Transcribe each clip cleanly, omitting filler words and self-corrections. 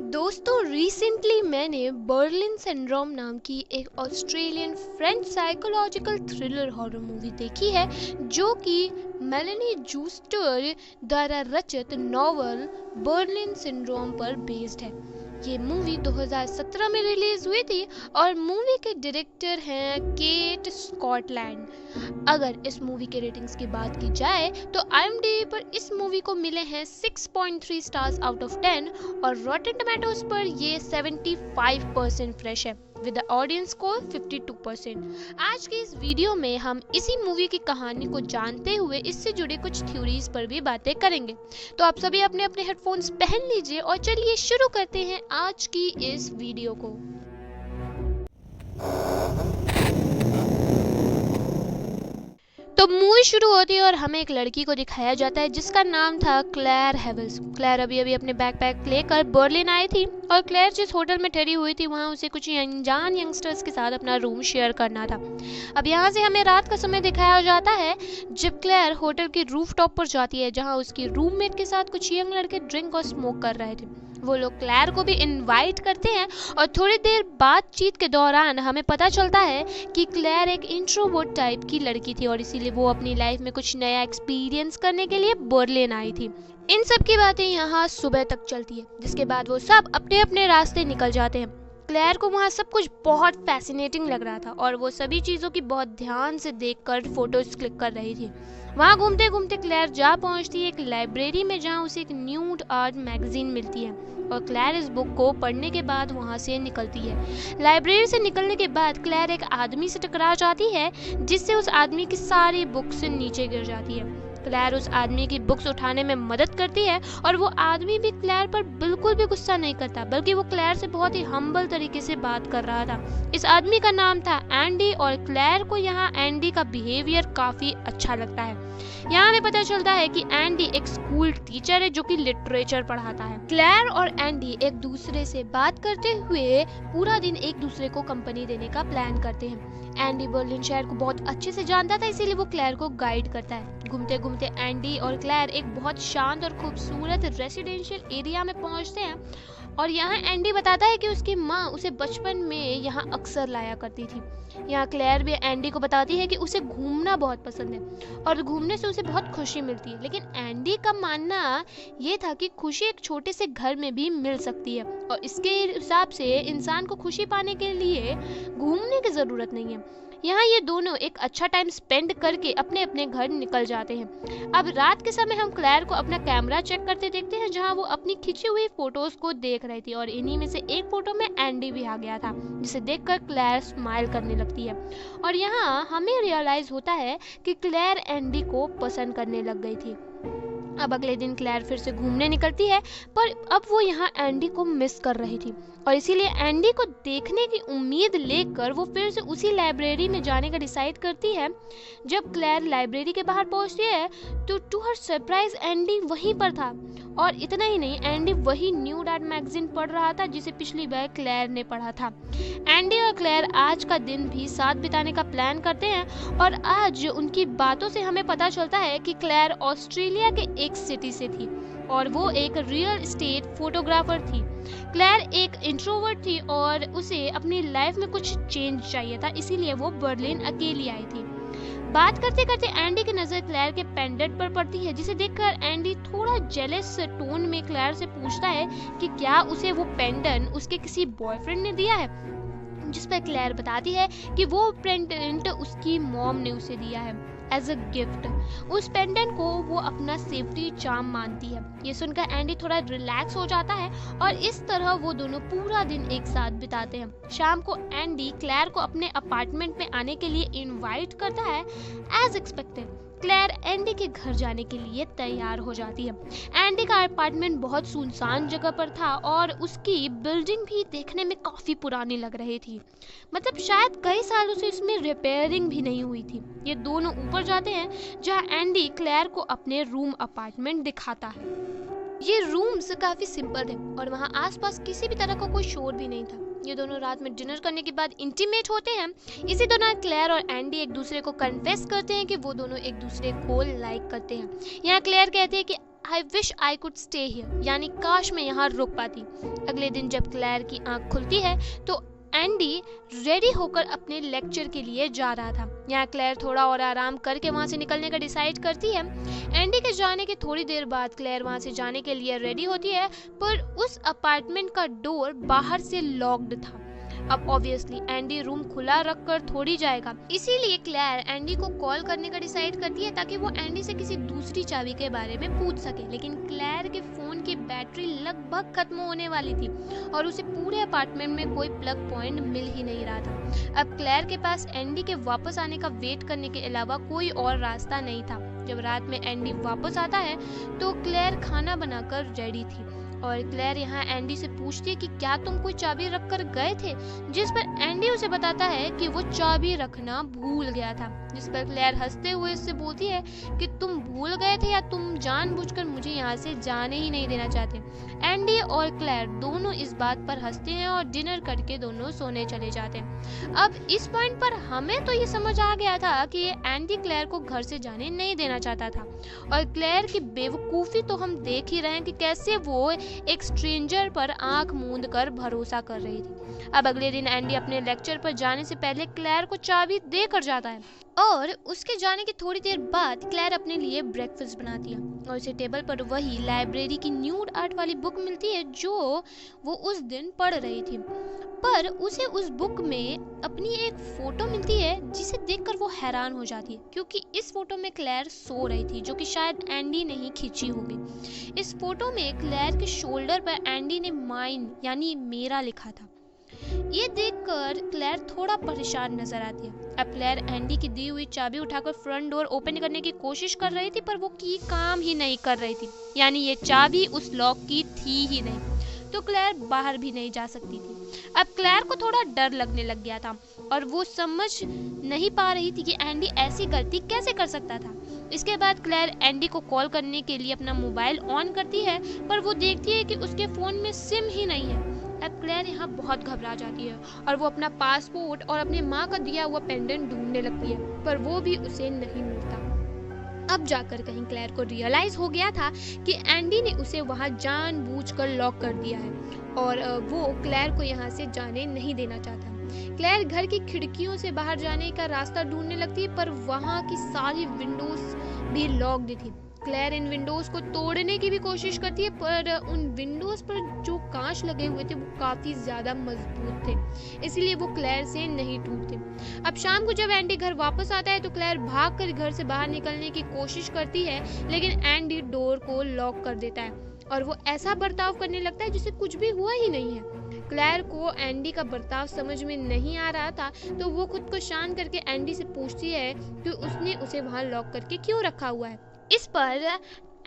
दोस्तों रिसेंटली मैंने Berlin syndrome नाम की एक Australian French psychological thriller horror movie देखी है जो कि मेलेनी जूस्टर द्वारा रचित नॉवल बर्लिन सिंड्रोम पर बेस्ड है। ये मूवी 2017 में रिलीज हुई थी और मूवी के डायरेक्टर हैं केट स्कॉटलैंड। अगर इस मूवी के रेटिंग्स की बात की जाए तो IMDb पर इस मूवी को मिले हैं 6.3 स्टार्स आउट ऑफ 10 और रॉटेन टोमेटोज पर ये 75% फ्रेश है विद ऑडियंस स्कोर 52%। आज के इस वीडियो में हम इसी मूवी की कहानी को जानते हुए इससे जुड़े कुछ थ्योरीज पर भी बातें करेंगे। तो आप सभी अपने अपने हेडफोन्स पहन लीजिए और चलिए शुरू करते हैं आज की इस वीडियो को। तो मूवी शुरू होती है और हमें एक लड़की को दिखाया जाता है जिसका नाम था क्लेयर हेवल्स। क्लेयर अभी अपने बैकपैक लेकर बर्लिन आई थी और क्लेयर जिस होटल में ठहरी हुई थी वहाँ उसे कुछ अनजान यंगस्टर्स के साथ अपना रूम शेयर करना था। अब यहाँ से हमें रात का समय दिखाया जाता है जब क्लेयर होटल की रूफटॉप पर जाती है जहाँ उसकी रूममेट के साथ कुछ यंग लड़के ड्रिंक और स्मोक कर रहे थे। वो लोग क्लेयर को भी इनवाइट करते हैं और थोड़ी देर बातचीत के दौरान हमें पता चलता है कि क्लेयर एक इंट्रोवर्ट टाइप की लड़की थी और इसीलिए वो अपनी लाइफ में कुछ नया एक्सपीरियंस करने के लिए बर्लिन आई थी। इन सब की बातें यहाँ सुबह तक चलती है जिसके बाद वो सब अपने अपने रास्ते निकल जाते हैं। क्लेयर को वहाँ सब कुछ बहुत फैसिनेटिंग लग रहा था और वो सभी चीज़ों की बहुत ध्यान से देखकर फोटोज क्लिक कर रही थी। वहाँ घूमते घूमते क्लेयर जा पहुँचती है एक लाइब्रेरी में जहाँ उसे एक न्यूड आर्ट मैगजीन मिलती है और क्लेयर इस बुक को पढ़ने के बाद वहाँ से निकलती है। लाइब्रेरी से निकलने के बाद क्लेयर एक आदमी से टकरा जाती है जिससे उस आदमी की सारी बुक्स नीचे गिर जाती है। क्लेयर उस आदमी की बुक्स उठाने में मदद करती है और वो आदमी भी क्लेयर पर बिल्कुल भी गुस्सा नहीं करता बल्कि वो क्लेयर से बहुत ही हम्बल तरीके से बात कर रहा था। इस आदमी का नाम था एंडी और क्लेयर को यहाँ एंडी का बिहेवियर काफी अच्छा लगता है। यहाँ हमें पता चलता है कि एंडी एक स्कूल टीचर है जो कि लिटरेचर पढ़ाता है। क्लेयर और एंडी एक दूसरे से बात करते हुए पूरा दिन एक दूसरे को कंपनी देने का प्लान करते हैं। एंडी बर्लिन शहर को बहुत अच्छे से जानता था इसीलिए वो क्लेयर को गाइड करता है। घूमते घूमते एंडी और क्लेयर एक बहुत शांत और खूबसूरत रेसिडेंशियल एरिया में पहुंचते हैं और यहाँ एंडी बताता है कि उसकी माँ उसे बचपन में यहाँ अक्सर लाया करती थी। यहाँ क्लेयर भी एंडी को बताती है कि उसे घूमना बहुत पसंद है और घूमने से उसे बहुत खुशी मिलती है, लेकिन एंडी का मानना ये था कि खुशी एक छोटे से घर में भी मिल सकती है और इसके हिसाब से इंसान को खुशी पाने के लिए घूमने की ज़रूरत नहीं है। यहाँ ये दोनों एक अच्छा टाइम स्पेंड करके अपने अपने घर निकल जाते हैं। अब रात के समय हम क्लेयर को अपना कैमरा चेक करते देखते हैं जहाँ वो अपनी खींची हुई फोटोज को देख रही थी और इन्हीं में से एक फोटो में एंडी भी आ गया था जिसे देखकर क्लेयर स्माइल करने लगती है और यहाँ हमें रियलाइज होता है कि क्लेयर एंडी को पसंद करने लग गई थी। अब अगले दिन क्लेयर फिर से घूमने निकलती है पर अब वो यहाँ एंडी को मिस कर रही थी और इसीलिए एंडी को देखने की उम्मीद लेकर वो फिर से उसी लाइब्रेरी में जाने का डिसाइड करती है। जब क्लेयर लाइब्रेरी के बाहर पहुंचती है तो टू हर सरप्राइज एंडी वहीं पर था और इतना ही नहीं एंडी वही न्यूड आर्ट मैगजीन पढ़ रहा था जिसे पिछली बार क्लेयर ने पढ़ा था। एंडी और क्लेयर आज का दिन भी साथ बिताने का प्लान करते हैं और आज उनकी बातों से हमें पता चलता है कि क्लेयर ऑस्ट्रेलिया के एक सिटी से थी और वो एक रियल एस्टेट फोटोग्राफर थी। क्लेयर एक इंट्रोवर्ट थी और उसे अपनी लाइफ में कुछ चेंज चाहिए था इसीलिए वो बर्लिन अकेली आई थी। बात करते करते एंडी की नजर क्लेयर के पेंडेंट पर पड़ती है जिसे देखकर एंडी थोड़ा जेलस टोन में क्लेयर से पूछता है कि क्या उसे वो पेंडेंट उसके किसी बॉयफ्रेंड ने दिया है, जिस पर क्लेयर बताती है कि वो पेंडेंट उसकी मॉम ने उसे दिया है एज अ गिफ्ट। उस पेंडेंट को वो अपना सेफ्टी चार्म मानती है। ये सुनकर एंडी थोड़ा रिलैक्स हो जाता है और इस तरह वो दोनों पूरा दिन एक साथ बिताते हैं। शाम को एंडी क्लेयर को अपने अपार्टमेंट में आने के लिए इनवाइट करता है। एज एक्सपेक्टेड क्लेयर एंडी के घर जाने के लिए तैयार हो जाती है। एंडी का अपार्टमेंट बहुत सुनसान जगह पर था और उसकी बिल्डिंग भी देखने में काफी पुरानी लग रही थी, मतलब शायद कई सालों से इसमें रिपेयरिंग भी नहीं हुई थी। ये दोनों ऊपर जाते हैं जहां एंडी क्लेयर को अपने रूम अपार्टमेंट दिखाता है। ये रूम्स काफी सिंपल थे और वहाँ आसपास किसी भी तरह का कोई शोर भी नहीं था। ये दोनों रात में डिनर करने के बाद इंटीमेट होते हैं। इसी दौरान क्लेयर और एंडी एक दूसरे को कन्फेस करते हैं कि वो दोनों एक दूसरे को लाइक करते हैं। यहाँ क्लेयर कहती है कि I wish I could stay here, यानी काश मैं यहाँ रुक पाती। अगले दिन जब क्लेयर की आंख खुलती है तो एंडी रेडी होकर अपने लेक्चर के लिए जा रहा था। यहाँ क्लेयर थोड़ा और आराम करके वहाँ से निकलने का डिसाइड करती है। एंडी के जाने के थोड़ी देर बाद क्लेयर वहाँ से जाने के लिए रेडी होती है, पर उस अपार्टमेंट का डोर बाहर से लॉक्ड था। अब ऑब्वियसली एंडी रूम खुला रखकर थोड़ी जाएगा, इसीलिए क्लेयर एंडी को कॉल करने का डिसाइड करती है ताकि वो एंडी से किसी दूसरी चाबी के बारे में पूछ सके। लेकिन क्लेयर के फोन की बैटरी लगभग खत्म होने वाली थी और उसे पूरे अपार्टमेंट में कोई प्लग पॉइंट मिल ही नहीं रहा था। अब क्लेयर के पास एंडी के वापस आने का वेट करने के अलावा कोई और रास्ता नहीं था। जब रात में एंडी वापस आता है तो क्लेयर खाना बनाकर रेडी थी और क्लेयर यहाँ एंडी से पूछती है कि क्या तुम कोई चाबी रख कर गए थे, जिस पर एंडी उसे बताता है कि वो चाबी रखना भूल गया था। जिस पर क्लेयर हंसते हुए उससे बोलती है कि तुम भूल गए थे या तुम जानबूझकर मुझे यहाँ से जाने ही नहीं देना चाहते। एंडी और क्लेयर दोनों इस बात पर हंसते हैं और डिनर करके दोनों सोने चले जाते हैं। अब इस पॉइंट पर हमें तो ये समझ आ गया था कि एंडी क्लेयर को घर से जाने नहीं देना चाहता था और क्लेयर की बेवकूफ़ी तो हम देख ही रहे हैं कि कैसे वो एक स्ट्रेंजर पर आंख मूंद कर भरोसा कर रही थी। अब अगले दिन एंडी अपने लेक्चर पर जाने से पहले क्लेयर को चाबी देकर जाता है और उसके जाने के थोड़ी देर बाद क्लेयर अपने लिए ब्रेकफास्ट बनाती है और उसे टेबल पर वही लाइब्रेरी की न्यूड आर्ट वाली बुक मिलती है जो वो उस दिन पढ़ रही थी। पर उसे उस बुक में अपनी एक फोटो मिलती है जिसे देखकर वो हैरान हो जाती है, क्योंकि इस फोटो में क्लेयर सो रही थी, जो कि शायद एंडी ने ही खींची होगी। इस फोटो में क्लेयर के शोल्डर पर एंडी ने माइन यानी मेरा लिखा था। ये देखकर क्लेयर थोड़ा परेशान नजर आती है। अब क्लेयर एंडी की दी हुई चाबी उठाकर फ्रंट डोर ओपन करने की कोशिश कर रही थी, पर वो की काम ही नहीं कर रही थी, यानी ये चाबी उस लॉक की थी ही नहीं, तो क्लेयर बाहर भी नहीं जा सकती थी। अब क्लेयर को थोड़ा डर लगने लग गया था और वो समझ नहीं पा रही थी कि एंडी ऐसी गलती कैसे कर सकता था। इसके बाद क्लेयर एंडी को कॉल करने के लिए अपना मोबाइल ऑन करती है, पर वो देखती है कि उसके फ़ोन में सिम ही नहीं है। अब क्लेयर यहाँ बहुत घबरा जाती है और वो अपना पासपोर्ट और अपनी माँ का दिया हुआ पेंडेंट ढूंढने लगती है, पर वो भी उसे नहीं मिलता। अब जाकर कहीं क्लेयर को रियलाइज हो गया था कि एंडी ने उसे वहाँ जानबूझकर लॉक कर दिया है और वो क्लेयर को यहाँ से जाने नहीं देना चाहता। क्लेयर घर की खिड़कियों से बाहर जाने का रास्ता ढूंढने लगती है, पर वहाँ की सारी विंडोज भी लॉक्ड थी। क्लेयर इन विंडोज को तोड़ने की भी कोशिश करती है, पर उन विंडोज पर जो कांच लगे हुए थे वो काफी ज्यादा मजबूत थे, इसलिए वो क्लेयर से नहीं टूटते। अब शाम को जब एंडी घर वापस आता है तो क्लेयर भागकर घर से बाहर निकलने की कोशिश करती है, लेकिन एंडी डोर को लॉक कर देता है और वो ऐसा बर्ताव करने लगता है जैसे कुछ भी हुआ ही नहीं है। क्लेयर को एंडी का बर्ताव समझ में नहीं आ रहा था, तो वो खुद को शांत करके एंडी से पूछती है कि उसने उसे वहां लॉक करके क्यों रखा हुआ है। इस पर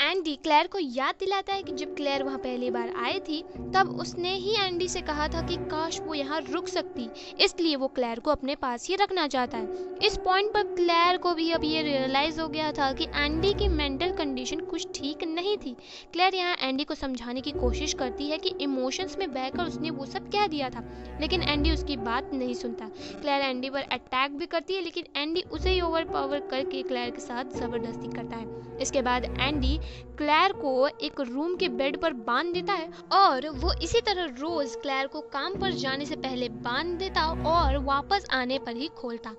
एंडी क्लेयर को याद दिलाता है कि जब क्लेयर वहाँ पहली बार आई थी तब उसने ही एंडी से कहा था कि काश वो यहाँ रुक सकती, इसलिए वो क्लेयर को अपने पास ही रखना चाहता है। इस पॉइंट पर क्लेयर को भी अब ये रियलाइज हो गया था कि एंडी की मेंटल कंडीशन कुछ ठीक नहीं थी। क्लेयर यहाँ एंडी को समझाने की कोशिश करती है कि इमोशंस में बहकर उसने वो सब कह दिया था, लेकिन एंडी उसकी बात नहीं सुनता। क्लेयर एंडी पर अटैक भी करती है, लेकिन एंडी उसे ही ओवर पावर करके क्लेयर के साथ जबरदस्ती करता है। इसके बाद एंडी क्लेयर को एक रूम के बेड पर बांध देता है और वो इसी तरह रोज क्लेयर को काम पर जाने से पहले बांध देता और वापस आने पर ही खोलता।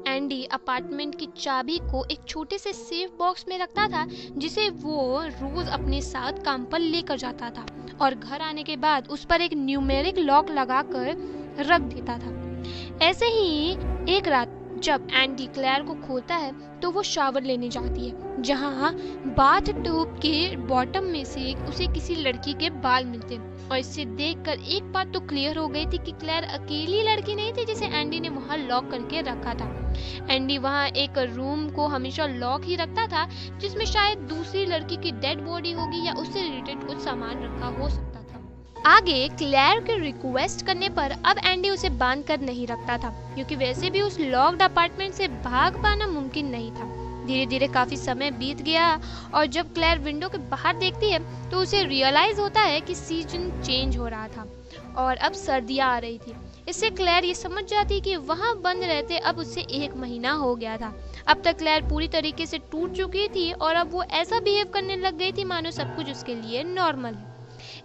एंडी अपार्टमेंट की चाबी को एक छोटे से सेफ बॉक्स में रखता था, जिसे वो रोज अपने साथ काम पर लेकर जाता था और घर आने के बाद उस पर एक न्यूमेरिक लॉक लगाकर रख देता था। ऐसे ही एक रात जब एंडी क्लेयर को खोलता है तो वो शावर लेने जाती है, जहाँ बाथ टब के बॉटम में से उसे किसी लड़की के बाल मिलते हैं और इससे देखकर एक बात तो क्लियर हो गई थी कि क्लेयर अकेली लड़की नहीं थी जिसे एंडी ने वहाँ लॉक करके रखा था। एंडी वहाँ एक रूम को हमेशा लॉक ही रखता था, जिसमें शायद दूसरी लड़की की डेड बॉडी होगी या उससे रिलेटेड कुछ सामान रखा हो सकता था। आगे क्लेयर के रिक्वेस्ट करने पर अब एंडी उसे बांध कर नहीं रखता था, क्योंकि वैसे भी उस लॉक्ड अपार्टमेंट से भाग पाना मुमकिन नहीं था। धीरे धीरे काफी समय बीत गया और जब क्लेयर विंडो के बाहर देखती है तो उसे रियलाइज होता है कि सीजन चेंज हो रहा था और अब सर्दियां आ रही थी। इससे क्लेयर ये समझ जाती कि वहां बंद रहते अब उससे 1 महीना हो गया था। अब तक क्लेयर पूरी तरीके से टूट चुकी थी और अब वो ऐसा बिहेव करने लग गई थी मानो सब कुछ उसके लिए नॉर्मल है।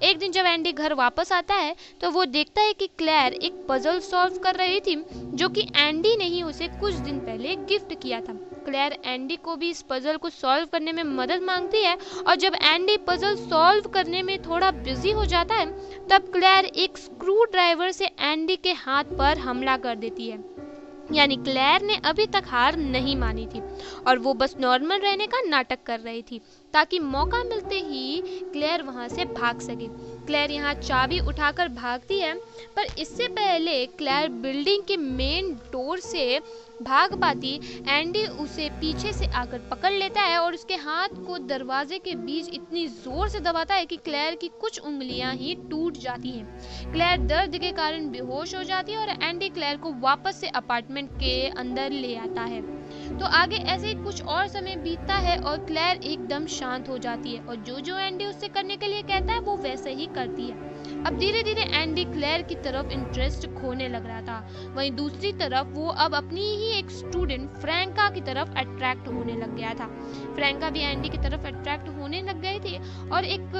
एक दिन जब एंडी घर वापस आता है तो वो देखता है कि क्लेयर एक पजल सॉल्व कर रही थी जो कि एंडी ने ही उसे कुछ दिन पहले गिफ्ट किया था। क्लेयर एंडी को भी इस पजल को सॉल्व करने में मदद मांगती है और जब एंडी पजल सॉल्व करने में थोड़ा बिजी हो जाता है तब क्लेयर एक स्क्रू ड्राइवर से एंडी के हाथ पर हमला कर देती है। यानी क्लेयर ने अभी तक हार नहीं मानी थी और वो बस नॉर्मल रहने का नाटक कर रही थी ताकि मौका मिलते ही क्लेयर वहां से भाग सके। क्लेयर यहाँ चाबी उठाकर भागती है पर इससे पहले क्लेयर बिल्डिंग के मेन डोर से भाग पाती एंडी उसे पीछे से आकर पकड़ लेता है और उसके हाथ को दरवाजे के बीच इतनी जोर से दबाता है कि क्लेयर की कुछ उंगलियां ही टूट जाती हैं। क्लेयर दर्द के कारण बेहोश हो जाती है और एंडी क्लेयर को वापस से अपार्टमेंट के अंदर ले आता है। तो आगे ऐसे ही कुछ और समय बीतता है और क्लेयर एकदम शांत हो जाती है और जो एंडी उससे करने के लिए कहता है वो वैसे ही करती है। अब धीरे धीरे एंडी क्लेयर की तरफ इंटरेस्ट खोने लग रहा था। वहीं दूसरी तरफ वो अब अपनी ही एक स्टूडेंट फ्रैंका की तरफ अट्रैक्ट होने लग गया था। फ्रैंका भी एंडी की तरफ अट्रैक्ट होने लग गई थी और एक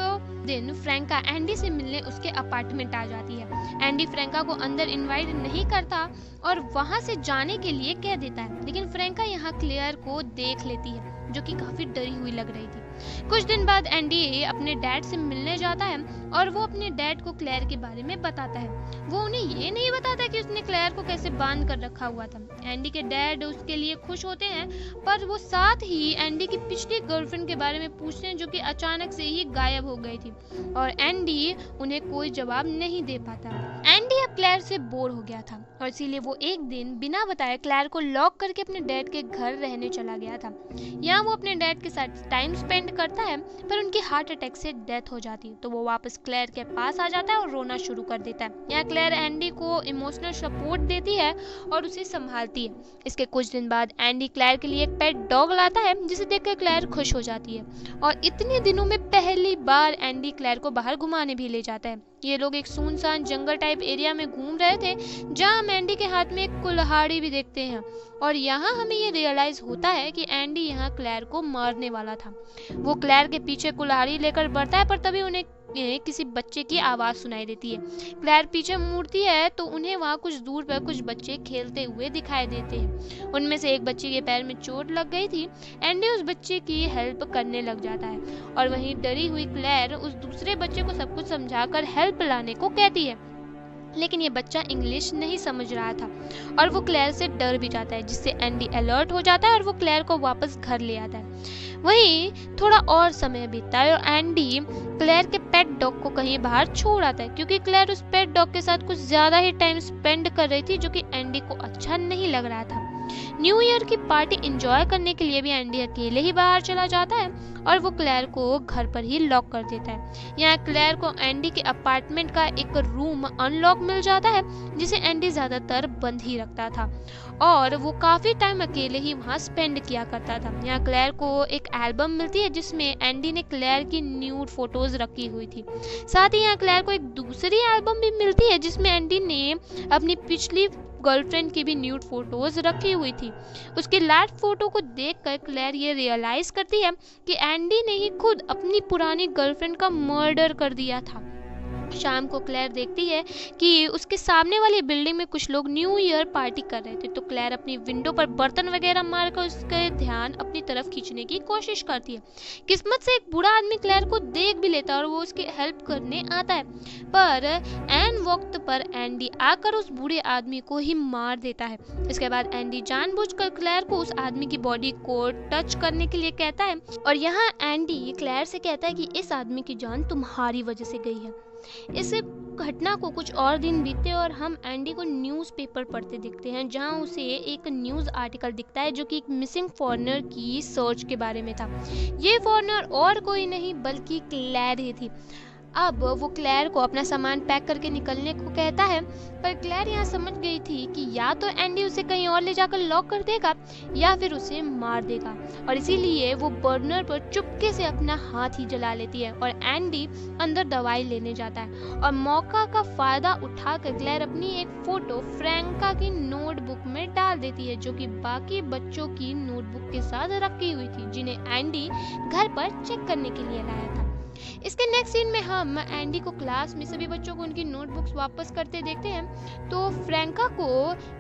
दिन फ्रैंका एंडी से मिलने उसके अपार्टमेंट आ जाती है। एंडी फ्रैंका को अंदर इनवाइट नहीं करता और वहां से जाने के लिए कह देता है, लेकिन फ्रैंका यहाँ क्लेयर को देख लेती है जो कि काफी डरी हुई लग रही थी। कुछ दिन बाद एंडी अपने डैड से मिलने जाता है और वो अपने डैड को क्लेयर के बारे में बताता है। वो उन्हें ये नहीं बताता कि उसने क्लेयर को कैसे बांध कर रखा हुआ था। एंडी के डैड उसके लिए खुश होते हैं पर वो साथ ही एंडी की पिछली गर्लफ्रेंड के बारे में पूछते हैं जो कि अचानक से ही गायब हो गई थी और एंडी उन्हें कोई जवाब नहीं दे पाता। एंडी अब क्लेयर से बोर हो गया था और इसीलिए वो एक दिन बिना बताए क्लेयर को लॉक करके अपने डैड के घर रहने चला गया था। यहाँ वो अपने डैड के साथ टाइम स्पेंड करता है पर उनकी हार्ट अटैक से डेथ हो जाती है तो वो वापस क्लेयर के पास आ जाता है और रोना शुरू कर देता है। यहाँ क्लेयर एंडी को इमोशनल सपोर्ट देती है और उसे संभालती है। इसके कुछ दिन बाद एंडी क्लेयर के लिए एक पेट डॉग लाता है जिसे देखकर क्लेयर खुश हो जाती है और इतने दिनों में पहली बार एंडी क्लेयर को बाहर घुमाने भी ले जाता है। ये लोग एक सुनसान जंगल टाइप एरिया में घूम रहे थे जहाँ हम एंडी के हाथ में एक कुल्हाड़ी भी देखते हैं और यहाँ हमें ये रियलाइज होता है कि एंडी यहाँ क्लेयर को मारने वाला था। वो क्लेयर के पीछे कुल्हाड़ी लेकर बढ़ता है पर तभी उन्हें किसी बच्चे की आवाज सुनाई देती है। क्लेयर पीछे मुड़ती है तो उन्हें वहाँ कुछ दूर पर कुछ बच्चे खेलते हुए दिखाई देते हैं। उनमें से एक बच्चे के पैर में चोट लग गई थी। एंडी उस बच्चे की हेल्प करने लग जाता है और वहीं डरी हुई क्लेयर उस दूसरे बच्चे को सब कुछ समझाकर हेल्प लाने को कहती है, लेकिन ये बच्चा इंग्लिश नहीं समझ रहा था और वो क्लेयर से डर भी जाता है जिससे एंडी अलर्ट हो जाता है और वो क्लेयर को वापस घर ले आता है। वहीं थोड़ा और समय बीतता है और एंडी क्लेयर के पेट डॉग को कहीं बाहर छोड़ आता है क्योंकि क्लेयर उस पेट डॉग के साथ कुछ ज्यादा ही टाइम स्पेंड कर रही थी जो कि एंडी को अच्छा नहीं लग रहा था। न्यू ईयर की पार्टी एंजॉय करने के लिए भी एंडी अकेले ही बाहर चला जाता है और वो क्लेयर को घर पर ही लॉक कर देता है। यहाँ क्लेयर को एंडी के अपार्टमेंट का एक रूम अनलॉक मिल जाता है जिसे एंडी ज्यादातर बंद ही रखता था और वो काफी टाइम अकेले ही वहाँ स्पेंड किया करता था। यहाँ क्लेयर को एक एल्बम मिलती है जिसमें एंडी ने क्लेयर की न्यूड फोटोज रखी हुई थी। साथ ही यहाँ क्लेयर को एक दूसरी एल्बम भी मिलती है जिसमें एंडी ने अपनी पिछली गर्लफ्रेंड की भी न्यूड फोटोज रखी हुई थी। उसकी लास्ट फोटो को देखकर क्लेयर ये रियलाइज करती है कि एंडी ने ही खुद अपनी पुरानी गर्लफ्रेंड का मर्डर कर दिया था। शाम को क्लेयर देखती है कि उसके सामने वाली बिल्डिंग में कुछ लोग न्यू ईयर पार्टी कर रहे थे तो क्लेयर अपनी विंडो पर बर्तन वगैरह मारकर उसका ध्यान अपनी तरफ खींचने की कोशिश करती है। किस्मत से एक बूढ़ा आदमी क्लेयर को देख भी लेता है और वो उसकी हेल्प करने आता है पर एन वक्त पर एंडी आकर उस बूढ़े आदमी को ही मार देता है। इसके बाद एंडी जानबूझकर क्लेयर को उस आदमी की बॉडी को टच करने के लिए कहता है और यहाँ एंडी क्लेयर से कहता है कि इस आदमी की जान तुम्हारी वजह से गई है। इस घटना को कुछ और दिन बीते और हम एंडी को न्यूज़पेपर पढ़ते दिखते हैं जहां उसे एक न्यूज़ आर्टिकल दिखता है जो कि एक मिसिंग फॉरेनर की सर्च के बारे में था। ये फॉरेनर और कोई नहीं बल्कि क्लेयर ही थी। अब वो क्लेयर को अपना सामान पैक करके निकलने को कहता है, पर क्लेयर यहाँ समझ गई थी कि या तो एंडी उसे कहीं और ले जाकर लॉक कर देगा या फिर उसे मार देगा, और इसीलिए वो बर्नर पर चुपके से अपना हाथ ही जला लेती है और एंडी अंदर दवाई लेने जाता है। और मौका का फायदा उठाकर क्लेयर अपनी एक फोटो फ्रैंका की नोटबुक में डाल देती है, जो कि बाकी बच्चों की नोटबुक के साथ रखी हुई थी, जिन्हें एंडी घर पर चेक करने के लिए लाया था। इसके नेक्स्ट सीन में हम एंडी को क्लास में सभी बच्चों को उनकी नोटबुक्स वापस करते देखते हैं। तो फ्रैंका को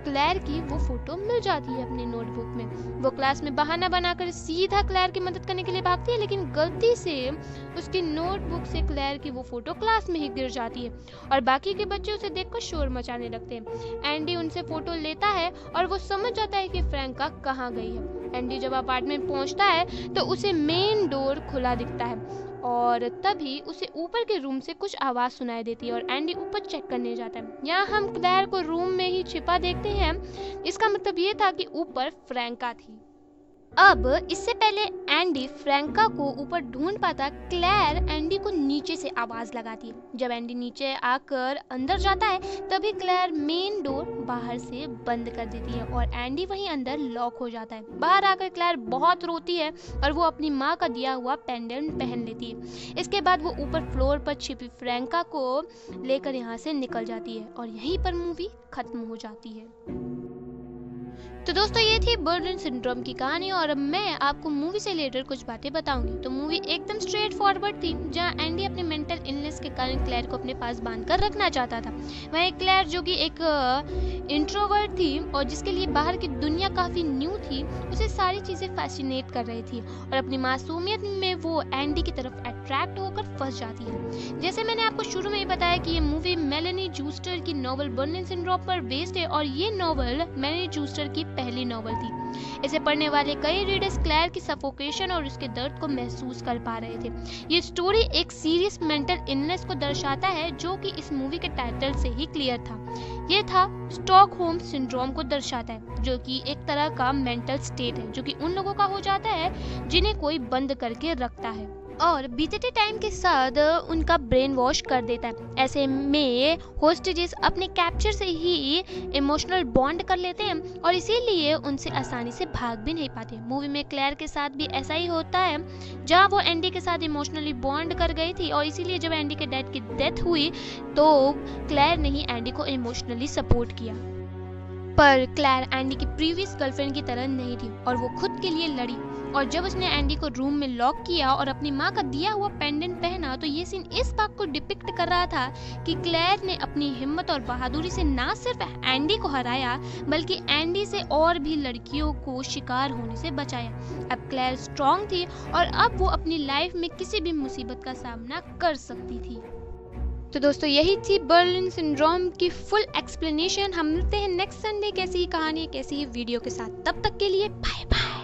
क्लेयर की वो फोटो मिल जाती है अपनी नोटबुक में। वो क्लास में बहाना बनाकर सीधा क्लेयर की मदद करने के लिए भागती है, लेकिन गलती से उसकी नोटबुक से क्लेयर की वो फोटो क्लास में ही गिर जाती है और बाकी के बच्चे उसे देखकर शोर मचाने लगते हैं। एंडी उनसे फोटो लेता है और वो समझ जाता है कि फ्रैंका कहाँ गई है। एंडी जब अपार्टमेंट पहुंचता है तो उसे मेन डोर खुला दिखता है और तभी उसे ऊपर के रूम से कुछ आवाज सुनाई देती है और एंडी ऊपर चेक करने जाता है। यहाँ हम क्लेयर को रूम में ही छिपा देखते हैं। इसका मतलब ये था कि ऊपर फ्रैंका थी। अब इससे पहले एंडी फ्रैंका को ऊपर ढूंढ पाता, क्लेयर एंडी को नीचे से आवाज लगाती है। जब एंडी नीचे आकर अंदर जाता है तभी क्लेयर मेन डोर बाहर से बंद कर देती है और एंडी वहीं अंदर लॉक हो जाता है। बाहर आकर क्लेयर बहुत रोती है और वो अपनी माँ का दिया हुआ पेंडेंट पहन लेती है। इसके बाद वो ऊपर फ्लोर पर छिपी फ्रैंका को लेकर यहाँ से निकल जाती है और यहीं पर मूवी खत्म हो जाती है। तो दोस्तों ये थी बर्लिन सिंड्रोम की कहानी और मैं आपको मूवी से रिलेटेड कुछ बातें बताऊंगी। तो मूवी एकदम स्ट्रेट फॉरवर्ड थी, जहां एंडी अपने मेंटल इलनेस के कारण क्लेयर को अपने पास बांधकर रखना चाहता था। वहीं क्लेयर जो कि एक इंट्रोवर्ट थी और जिसके लिए बाहर की दुनिया काफी न्यू थी, उसे सारी चीजें फैसिनेट कर रही थी और अपनी मासूमियत में वो एंडी की तरफ अट्रैक्ट होकर फंस जाती है। जैसे मैंने आपको शुरू में ही बताया कि ये मूवी मेलेनी जूस्टर की नॉवल बर्लिन सिंड्रोम पर बेस्ड है और ये नॉवल मेलेनी जूस्टर की पहली नॉवल थी। इसे पढ़ने वाले कई रीडर्स क्लेयर की सफोकेशन और उसके दर्द को महसूस कर पा रहे थे। ये स्टोरी एक सीरियस मेंटल इलनेस को दर्शाता है, जो कि इस मूवी के टाइटल से ही क्लियर था। ये था स्टॉकहोम सिंड्रोम को दर्शाता है, जो कि एक तरह का मेंटल स्टेट है जो कि उन लोगों का हो जाता है जिन्हें कोई बंद करके रखता है और बीतते टाइम के साथ उनका ब्रेन वॉश कर देता है। ऐसे में होस्टेजेस अपने कैप्चर से ही इमोशनल बॉन्ड कर लेते हैं और इसीलिए उनसे आसानी से भाग भी नहीं पाते। मूवी में क्लेयर के साथ भी ऐसा ही होता है, जहां वो एंडी के साथ इमोशनली बॉन्ड कर गई थी और इसीलिए जब एंडी के डैड की डेथ हुई तो क्लेयर ने ही एंडी को इमोशनली सपोर्ट किया। पर क्लेयर एंडी की प्रीवियस गर्लफ्रेंड की तरह नहीं थी और वो खुद के लिए लड़ी और जब उसने एंडी को रूम में लॉक किया और अपनी माँ का दिया हुआ पेंडेंट पहना तो ये सीन इस बात को डिपिक्ट कर रहा था कि क्लेयर ने अपनी हिम्मत और बहादुरी से ना सिर्फ एंडी को हराया बल्कि एंडी से और भी लड़कियों को शिकार होने से बचाया। अब क्लेयर स्ट्रॉन्ग थी और अब वो अपनी लाइफ में किसी भी मुसीबत का सामना कर सकती थी। तो दोस्तों यही थी बर्लिन सिंड्रोम की फुल एक्सप्लेनेशन। हम मिलते हैं नेक्स्ट संडे कैसी ही कहानी कैसी ही वीडियो के साथ। तब तक के लिए बाय बाय।